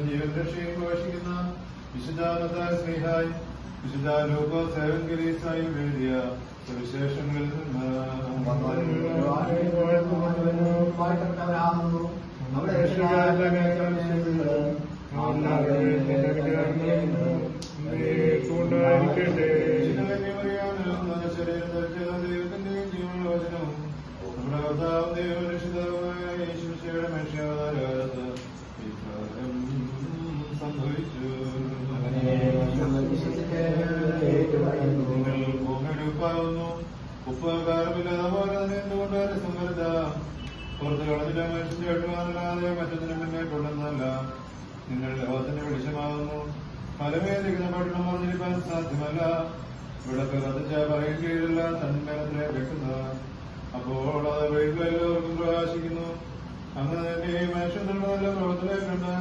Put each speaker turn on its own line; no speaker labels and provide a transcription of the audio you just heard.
ജീവൻ രക്ഷയും ഘോഷിക്കുന്ന വിശുദ്ധാമതായ സ്നേഹായി വിശുദ്ധ ലൂക്കോസ് എവൻഗലീസായി എഴുതിയ സുവിശേഷങ്ങളിൽ നിന്ന് ശരീരം ധരിച്ച ദൈവത്തിന്റെയും ജീവനുള്ള വചനവും നമ്മുടെ കർത്താവും ദൈവരക്ഷിതാവുമായ യേശുമിശിഹായുടെ മനുഷ്യാവതാരകാലത്ത് ഇപ്രകാരം സംഭവിച്ചു. നിങ്ങൾ ഭൂമിയുടെ ഉപ്പാകുന്നു. ഉപ്പ് കാരമില്ലാതെ പോലെ തന്നെ എന്തുകൊണ്ട് രസം വരുത്താം. പുറത്ത് കളഞ്ഞില്ല മനുഷ്യന്റെ കേട്ടുവാനല്ലാതെ മറ്റൊന്നിനും പിന്നെ കൊള്ളുന്നതല്ല. നിങ്ങൾ ലോകത്തിന്റെ വെളിച്ചമാകുന്നു. ഫലമേലിരിക്കുന്ന പട്ടണം പറഞ്ഞിരിക്കാൻ സാധ്യമല്ല. വിളക്ക് കത്തിച്ച പറയും കീഴിലല്ല തന്മേലത്തിലെ വെക്കുന്നത്. അപ്പോൾ അത് വഴികൾ എല്ലാവർക്കും പ്രകാശിക്കുന്നു. അങ്ങനെ തന്നെ മനുഷ്യൻ നല്ല പ്രവർത്തനം കണ്ട്